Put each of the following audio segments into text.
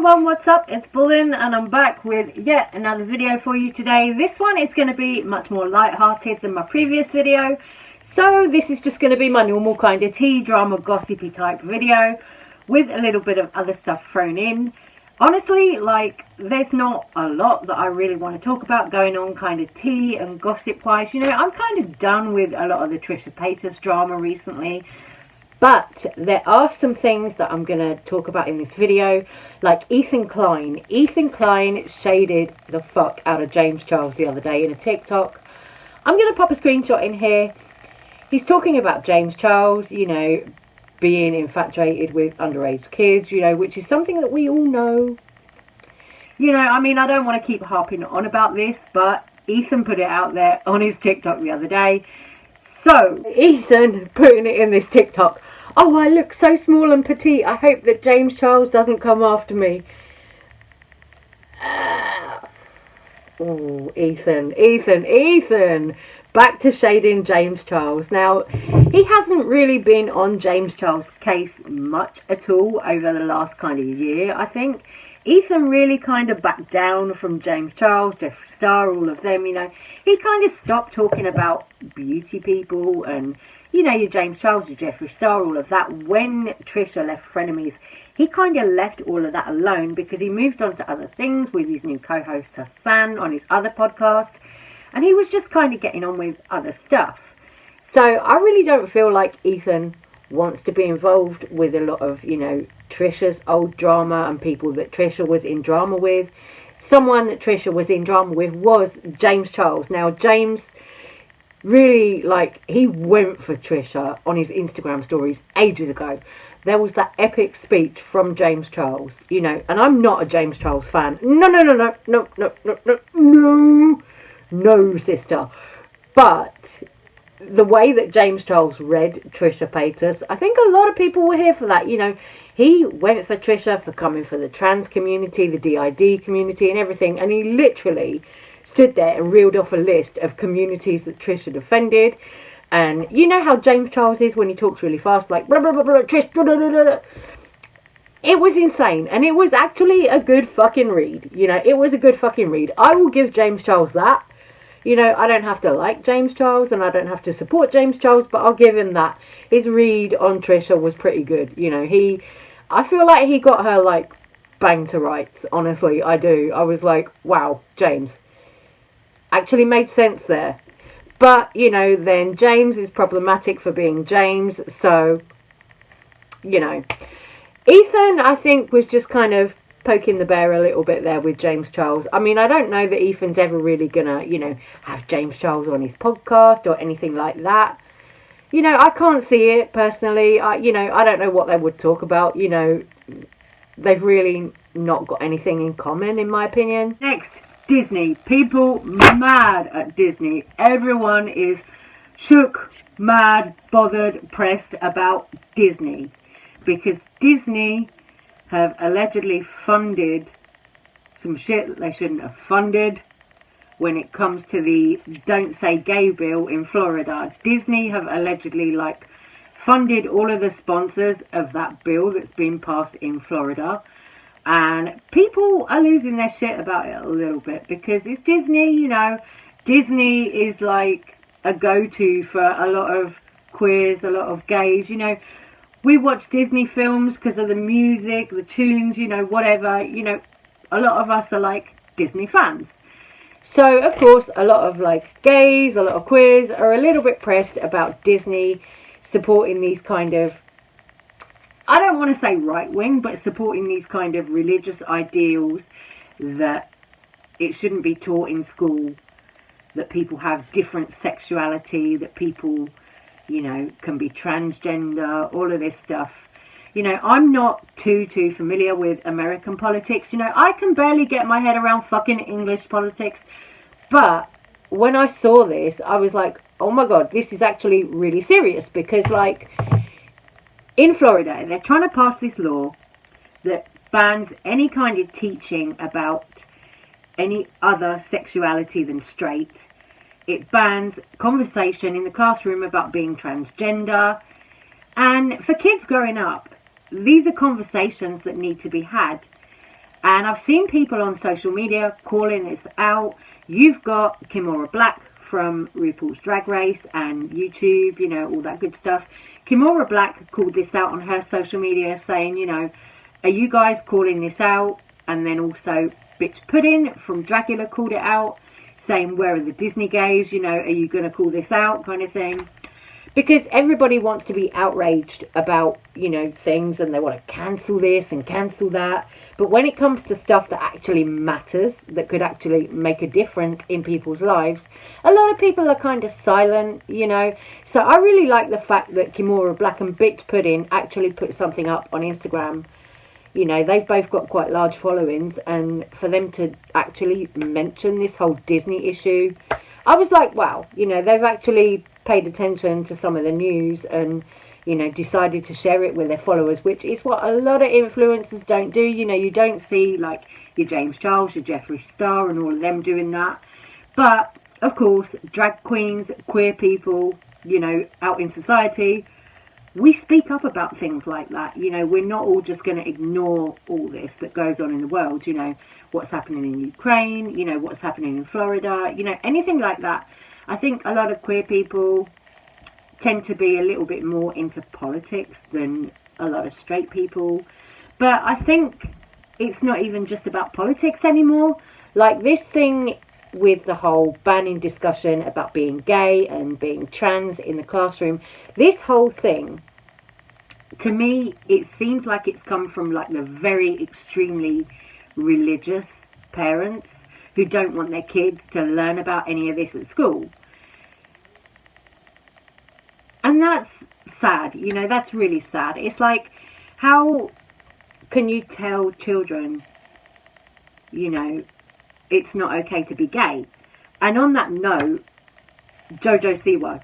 everyone, what's up? It's Bullen and I'm back with yet another video for you today. This one is going to be much more light-hearted than my previous video. So this is just going to be my normal kind of tea drama gossipy type video with a little bit of other stuff thrown in. Honestly, like, there's not a lot that I really want to talk about going on kind of tea and gossip wise. You know, I'm kind of done with a lot of the Trisha Paytas drama recently. But there are some things that I'm going to talk about in this video, like Ethan Klein. Ethan Klein shaded the fuck out of James Charles the other day in a TikTok. I'm going to pop a screenshot in here. He's talking about James Charles, you know, being infatuated with underage kids, you know, which is something that we all know. You know, I mean, I don't want to keep harping on about this, but Ethan put it out there on his TikTok the other day. So, Ethan putting it in this TikTok. Oh, I look so small and petite. I hope that James Charles doesn't come after me. Oh, Ethan. Back to shading James Charles. Now, he hasn't really been on James Charles' case much at all over the last kind of year, I think. Ethan really kind of backed down from James Charles, Jeffree Star, all of them, you know. He kind of stopped talking about beauty people and, you know, your James Charles, your Jeffree Star, all of that. When Trisha left Frenemies, he kind of left all of that alone because he moved on to other things with his new co-host Hassan on his other podcast. And he was just kind of getting on with other stuff. So I really don't feel like Ethan wants to be involved with a lot of, you know, Trisha's old drama and people that Trisha was in drama with. Someone that Trisha was in drama with was James Charles. Now, James really, like, he went for Trisha on his Instagram stories ages ago. There was that epic speech from James Charles, you know, and I'm not a James Charles fan. No, sister. But the way that James Charles read Trisha Paytas, I think a lot of people were here for that. You know, he went for Trisha for coming for the trans community, the DID community and everything. And he literally stood there and reeled off a list of communities that Trisha defended. And you know how James Charles is when he talks really fast, like, blah, blah, blah, blah, Trish, blah, blah, blah, blah. It was insane. And it was actually a good fucking read. You know, it was a good fucking read. I will give James Charles that. You know, I don't have to like James Charles and I don't have to support James Charles, but I'll give him that. His read on Trisha was pretty good. You know, I feel like he got her, like, bang to rights. Honestly, I do. I was like, wow, James. Actually made sense there. But, you know, then James is problematic for being James. So, you know, Ethan, I think, was just kind of poking the bear a little bit there with James Charles. I mean, I don't know that Ethan's ever really gonna, you know, have James Charles on his podcast or anything like that. You know, I can't see it personally. You know, I don't know what they would talk about. You know, they've really not got anything in common, in my opinion. Next, Disney. People mad at Disney. Everyone is shook, mad, bothered, pressed about Disney. Because Disney have allegedly funded some shit that they shouldn't have funded when it comes to the Don't Say Gay bill in Florida. Disney have allegedly, like, funded all of the sponsors of that bill that's been passed in Florida. And people are losing their shit about it a little bit because it's Disney, you know. Disney is like a go-to for a lot of queers, a lot of gays, you know. We watch Disney films because of the music, the tunes, you know, whatever. You know, a lot of us are, like, Disney fans. So, of course, a lot of, like, gays, a lot of queers are a little bit pressed about Disney supporting these kind of, I don't want to say right-wing, but supporting these kind of religious ideals that it shouldn't be taught in school, that people have different sexuality, that people, you know, can be transgender, all of this stuff. You know, I'm not too familiar with American politics. You know, I can barely get my head around fucking English politics. But when I saw this, I was like, oh my God, this is actually really serious. Because, like, in Florida, they're trying to pass this law that bans any kind of teaching about any other sexuality than straight. It bans conversation in the classroom about being transgender. And for kids growing up, these are conversations that need to be had. And I've seen people on social media calling this out. You've got Kimora Black from RuPaul's Drag Race and YouTube, you know, all that good stuff. Kimora Black called this out on her social media saying, you know, are you guys calling this out? And then also Bitch Pudding from Dragula called it out, saying, where are the Disney gays? You know, are you going to call this out, kind of thing? Because everybody wants to be outraged about, you know, things, and they want to cancel this and cancel that. But when it comes to stuff that actually matters, that could actually make a difference in people's lives, a lot of people are kind of silent, you know. So I really like the fact that Kimora Black and Bitch Pudding actually put something up on Instagram. You know, they've both got quite large followings, and for them to actually mention this whole Disney issue, I was like, wow, you know, they've actually paid attention to some of the news and, you know, decided to share it with their followers, which is what a lot of influencers don't do. You know, you don't see like your James Charles, your Jeffree Star and all of them doing that. But of course, drag queens, queer people, you know, out in society, we speak up about things like that. You know, we're not all just going to ignore all this that goes on in the world. You know, what's happening in Ukraine, you know, what's happening in Florida, you know, anything like that. I think a lot of queer people tend to be a little bit more into politics than a lot of straight people. But I think it's not even just about politics anymore. Like this thing with the whole banning discussion about being gay and being trans in the classroom, this whole thing, to me, it seems like it's come from like the very extremely religious parents who don't want their kids to learn about any of this at school. And that's sad, you know, that's really sad. It's like, how can you tell children, you know, it's not okay to be gay? And on that note, Jojo Siwa,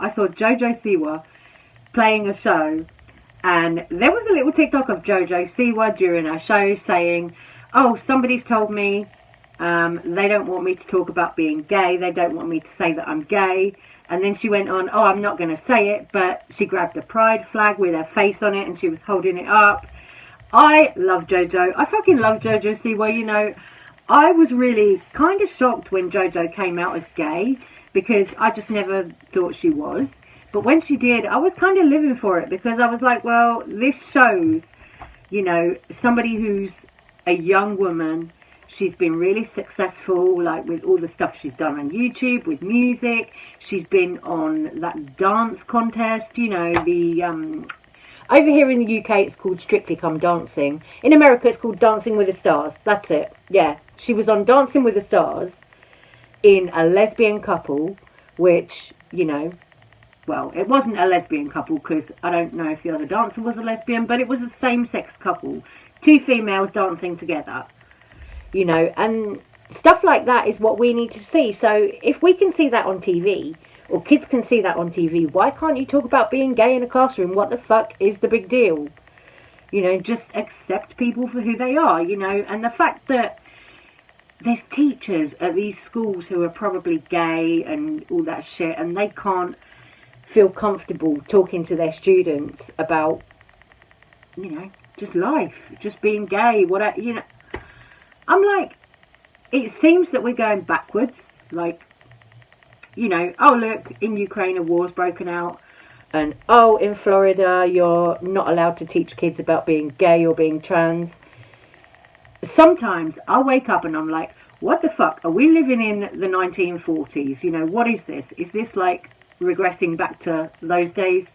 I saw Jojo Siwa playing a show, and there was a little TikTok of Jojo Siwa during her show saying, oh, somebody's told me they don't want me to talk about being gay, they don't want me to say that I'm gay. And then she went on, oh, I'm not going to say it, but she grabbed a pride flag with her face on it and she was holding it up. I love Jojo. I fucking love Jojo Siwa. You know, I was really kind of shocked when Jojo came out as gay, because I just never thought she was. But when she did, I was kind of living for it, because I was like, well, this shows, you know, somebody who's a young woman. She's been really successful, like with all the stuff she's done on YouTube, with music. She's been on that dance contest, you know, the over here in the UK it's called Strictly Come Dancing. In America it's called Dancing with the Stars. That's it. Yeah, she was on Dancing with the Stars in a lesbian couple, which, you know, well, it wasn't a lesbian couple because I don't know if the other dancer was a lesbian, but it was a same-sex couple. Two females dancing together. You know, and stuff like that is what we need to see. So if we can see that on TV, or kids can see that on TV, why can't you talk about being gay in a classroom? What the fuck is the big deal? You know, just accept people for who they are, you know. And the fact that there's teachers at these schools who are probably gay and all that shit, and they can't feel comfortable talking to their students about, you know, just life, just being gay, whatever, you know. I'm like, it seems that we're going backwards. Like, you know, oh look, in Ukraine a war's broken out, and oh, in Florida you're not allowed to teach kids about being gay or being trans. Sometimes I wake up and I'm like, what the fuck, are we living in the 1940s? You know, what is this? Is this like regressing back to those days?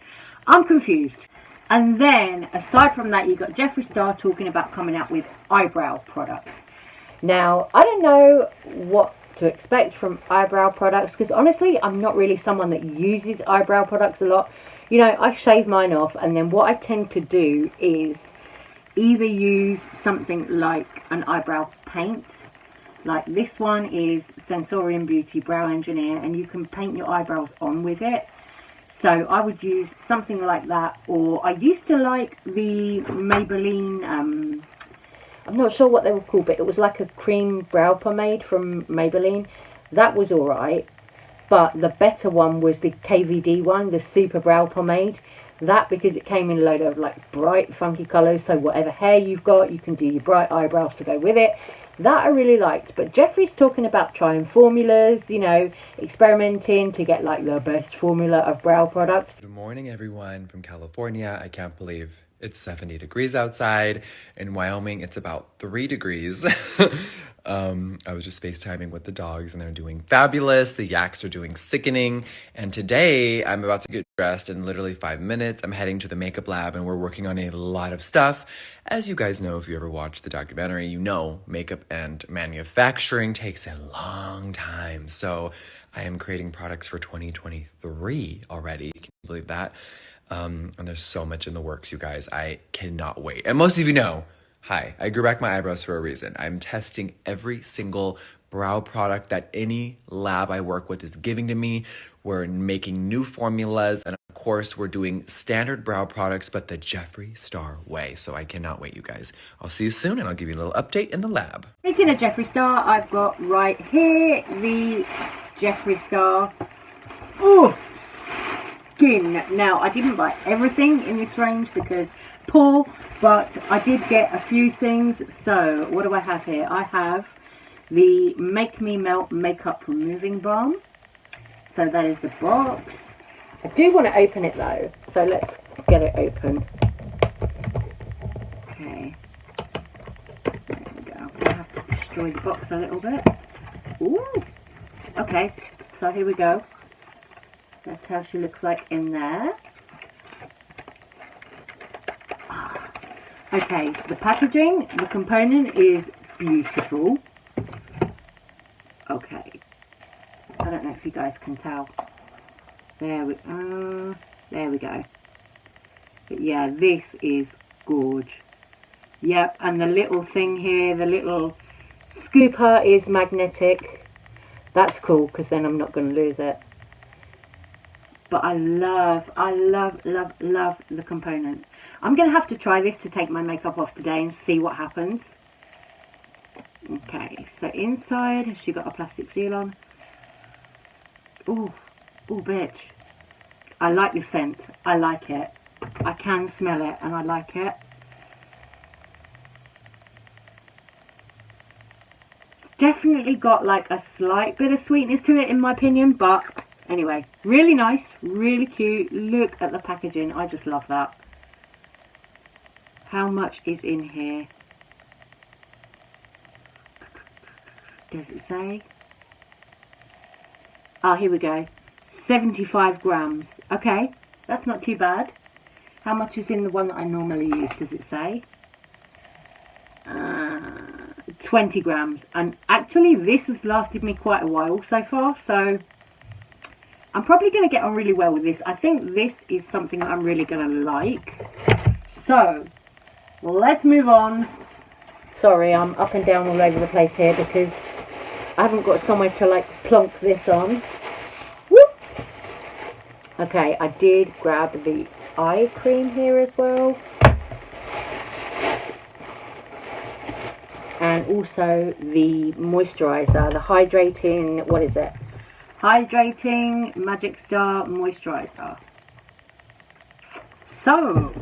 I'm confused. And then, aside from that, you got Jeffree Star talking about coming out with eyebrow products. Now, I don't know what to expect from eyebrow products, because honestly, I'm not really someone that uses eyebrow products a lot. You know, I shave mine off, and then what I tend to do is either use something like an eyebrow paint. Like this one is Sensorium Beauty Brow Engineer, and you can paint your eyebrows on with it. So I would use something like that, or I used to like the Maybelline, I'm not sure what they were called, but it was like a cream brow pomade from Maybelline. That was alright, but the better one was the KVD one, the Super Brow Pomade. That because it came in a load of like bright funky colours, so whatever hair you've got, you can do your bright eyebrows to go with it. That I really liked. But Jeffree's talking about trying formulas, you know, experimenting to get like the best formula of brow product. Good morning, everyone from California. I can't believe it's 70 degrees outside. In Wyoming, it's about 3 degrees. I was just FaceTiming with the dogs and they're doing fabulous. The yaks are doing sickening. And today I'm about to get dressed in literally 5 minutes. I'm heading to the makeup lab and we're working on a lot of stuff. As you guys know, if you ever watched the documentary, you know makeup and manufacturing takes a long time. So I am creating products for 2023 already. Can you believe that? And there's so much in the works, you guys. I cannot wait. And most of you know, hi, I grew back my eyebrows for a reason. I'm testing every single brow product that any lab I work with is giving to me. We're making new formulas. And of course, we're doing standard brow products, but the Jeffree Star way. So I cannot wait, you guys. I'll see you soon and I'll give you a little update in the lab. Speaking of Jeffree Star, I've got right here the Jeffree Star. Oh, skin. Now, I didn't buy everything in this range because poor, but I did get a few things. So, what do I have here? I have the Make Me Melt Makeup Removing Balm. So, that is the box. I do want to open it though, so let's get it open. Okay. There we go. I'm going to have to destroy the box a little bit. Ooh. Okay, so here we go. That's how she looks like in there. Okay, the packaging, the component is beautiful. Okay, I don't know if you guys can tell. There we go. But yeah, this is gorge. Yep, and the little thing here, the little Scooper is magnetic. That's cool because then I'm not going to lose it. But I love the component. I'm going to have to try this to take my makeup off today and see what happens. Okay, so inside, has she got a plastic seal on? Ooh, bitch. I like the scent. I like it. I can smell it and I like it. Definitely got like a slight bit of sweetness to it in my opinion, but anyway, really nice, really cute. Look at the packaging. I just love that. How much is in here? Does it say? Ah, here we go. 75 grams. Okay, that's not too bad. How much is in the one that I normally use? Does it say? 20 grams. And actually, this has lasted me quite a while so far. So, I'm probably going to get on really well with this. I think this is something that I'm really going to like. So, let's move on. Sorry, I'm up and down all over the place here because I haven't got somewhere to like plonk this on. Whoop. Okay, I did grab the eye cream here as well. And also the moisturiser, the hydrating, what is it? Hydrating Magic Star Moisturiser. So,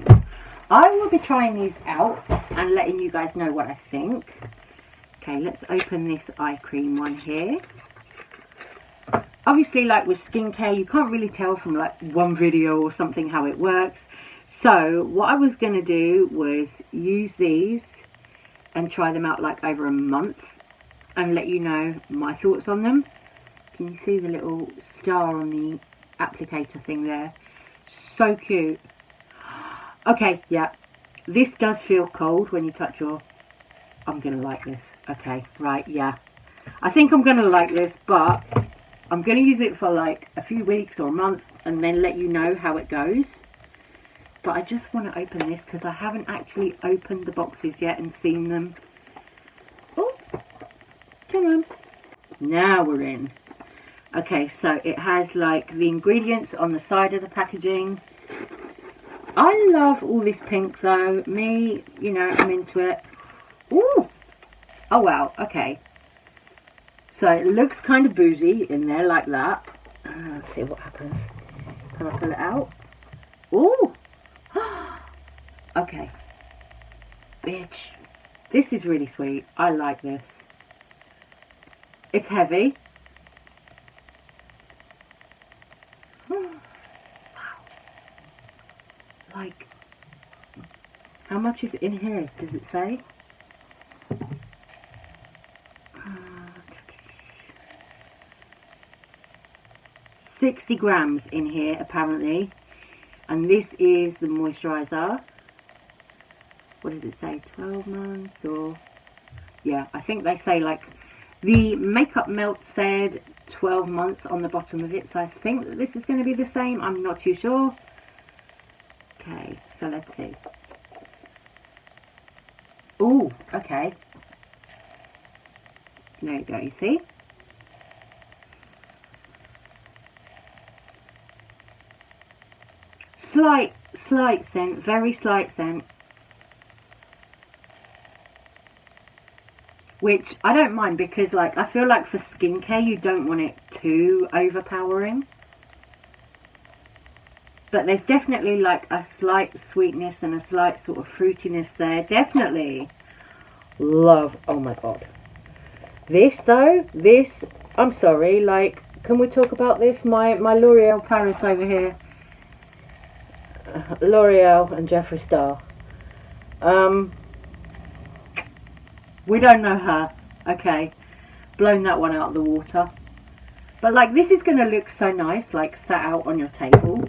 I will be trying these out and letting you guys know what I think. Okay, let's open this eye cream one here. Obviously, like with skincare, you can't really tell from like one video or something how it works. So, what I was going to do was use these and try them out like over a month and let you know my thoughts on them. Can you see the little star on the applicator thing there? So cute. Okay, yeah. This does feel cold when you touch your... I'm going to like this. Okay, right, yeah. I think I'm going to like this, but I'm going to use it for like a few weeks or a month and then let you know how it goes. But I just want to open this because I haven't actually opened the boxes yet and seen them. Oh, come on. Now we're in. Okay, so it has like the ingredients on the side of the packaging. I love all this pink though. Me, you know, I'm into it. Ooh. Oh wow, okay. So it looks kind of boozy in there like that. Let's see what happens. Can I pull it out? Ooh. Okay. Bitch. This is really sweet. I like this. It's heavy. Wow. Like, how much is in here? Does it say? 60 grams in here apparently, and this is the moisturizer. What does it say? 12 months or yeah, I think they say like the Makeup Melt said 12 months on the bottom of it, so I think that this is going to be the same. I'm not too sure. Okay, so let's see. Oh, okay. There you go, you see? Slight scent, very slight scent. Which I don't mind because, like, I feel like for skincare you don't want it too overpowering. But there's definitely like a slight sweetness and a slight sort of fruitiness there. Definitely. Love. Oh my god. This though, this, I'm sorry, like, can we talk about this? My L'Oreal Paris over here. L'Oreal and Jeffree Star. We don't know her. Okay. Blown that one out of the water. But like, this is going to look so nice, like sat out on your table.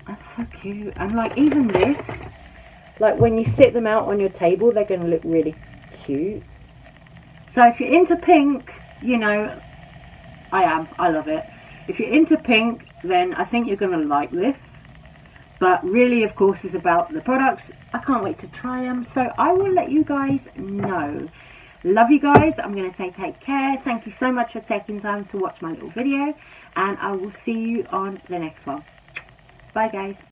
That's so cute. And like, even this, like when you sit them out on your table, they're going to look really cute. So if you're into pink, you know, I love it. If you're into pink, then I think you're going to like this. But really, of course, it's about the products. I can't wait to try them. So I will let you guys know. Love you guys. I'm going to say take care. Thank you so much for taking time to watch my little video. And I will see you on the next one. Bye, guys.